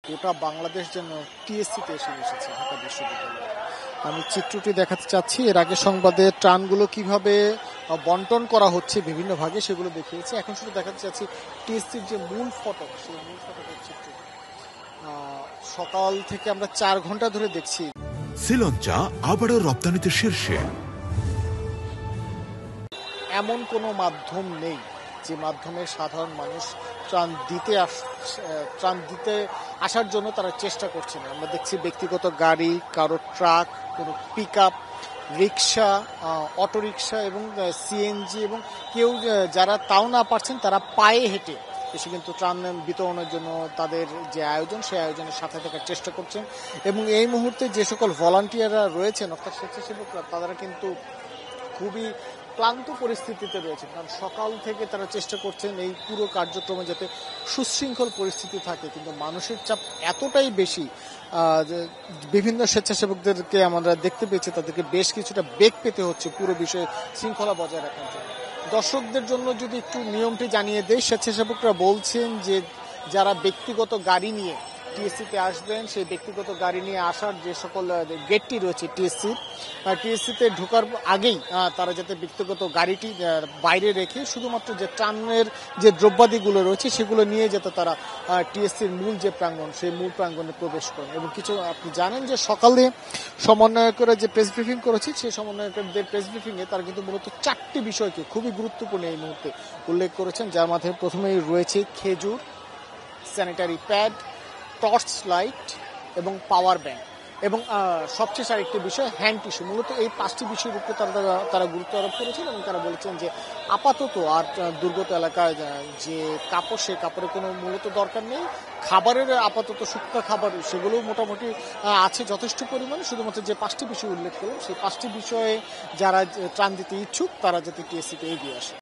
গোটা বাংলাদেশ যেন টিএসসিতে এসে বসেছে ঢাকা বিশ্ববিদ্যালয়ে। আমি চিত্রটি দেখাতে চাচ্ছি। এর আগে সংবাদে ত্রাণগুলো কিভাবে বন্টন করা হচ্ছে বিভিন্ন ভাগে সেগুলো দেখিয়েছি। এখন শুধু দেখাতে চাচ্ছি টিএসসির যে মূল ফটক, সেই মূল ফটকের চিত্র। সকাল থেকে আমরা 4 ঘন্টা ধরে দেখছি। শ্রীলঙ্কা আবারও রপ্তানিতে শীর্ষে। এমন কোনো মাধ্যম নেই যে মাধ্যমে সাধারণ মানুষ ত্রাণ দিতে আসার জন্য তারা চেষ্টা করছে না। আমরা দেখছি ব্যক্তিগত গাড়ি, কারো ট্রাক, কোনো পিক আপ, রিক্সা, অটোরিক্সা এবং সিএনজি, এবং কেউ যারা তাও না পারছেন তারা পায়ে হেঁটে এসে কিন্তু ত্রাণ বিতরণের জন্য তাদের যে আয়োজন, সেই আয়োজনের সাথে থাকার চেষ্টা করছেন। এবং এই মুহূর্তে যে সকল ভলান্টিয়াররা রয়েছেন অর্থাৎ স্বেচ্ছাসেবকরা, তারা কিন্তু খুবই ক্লান্ত পরিস্থিতিতে রয়েছেন, কারণ সকাল থেকে তারা চেষ্টা করছেন এই পুরো কার্যক্রমে যাতে সুশৃঙ্খল পরিস্থিতি থাকে। কিন্তু মানুষের চাপ এতটাই বেশি, বিভিন্ন স্বেচ্ছাসেবকদেরকে আমরা দেখতে পেয়েছি তাদেরকে বেশ কিছুটা বেগ পেতে হচ্ছে পুরো বিষয়ে শৃঙ্খলা বজায় রাখার জন্য। দর্শকদের জন্য যদি একটু নিয়মটি জানিয়ে দেয়, স্বেচ্ছাসেবকরা বলছেন যে যারা ব্যক্তিগত গাড়ি নিয়ে টিএসসিতে আসবেন, সেই ব্যক্তিগত গাড়ি নিয়ে আসার যে সকল গেটটি রয়েছে টিএসসিতে ঢোকার আগেই তারা যাতে ব্যক্তিগত গাড়িটি বাইরে রেখে শুধুমাত্র যে ত্রাণের যে দ্রব্যাদিগুলো রয়েছে সেগুলো নিয়ে যাতে তারা টিএসসির মূল যে প্রাঙ্গণ, সেই মূল প্রাঙ্গণে প্রবেশ করেন। এবং কিছু আপনি জানেন যে সকালে সমন্বয়করা যে প্রেস ব্রিফিং করেছে, সেই সমন্বয়কদের প্রেস ব্রিফিংয়ে তারা কিন্তু মূলত 4টি বিষয়কে খুবই গুরুত্বপূর্ণ এই মুহূর্তে উল্লেখ করেছেন, যার মাধ্যমে প্রথমেই রয়েছে খেজুর, স্যানিটারি প্যাড, টর্চ লাইট এবং পাওয়ার ব্যাংক, এবং সবচেয়ে আরেকটি বিষয় হ্যান্ড টিস্যু। মূলত এই 5টি বিষয়ের উপর তারা গুরুত্ব আরোপ করেছেন এবং তারা বলেছেন যে আপাতত আর দুর্গত এলাকায় যে কাপড়, সেই কাপড়ের কোনো মূলত দরকার নেই। খাবারের আপাতত শুকনো খাবার সেগুলো মোটামুটি আছে যথেষ্ট পরিমাণে। শুধুমাত্র যে 5টি বিষয় উল্লেখ করলাম, সেই 5টি বিষয়ে যারা ত্রাণ দিতে ইচ্ছুক তারা যাতে টিএসসিতে এগিয়ে আসে।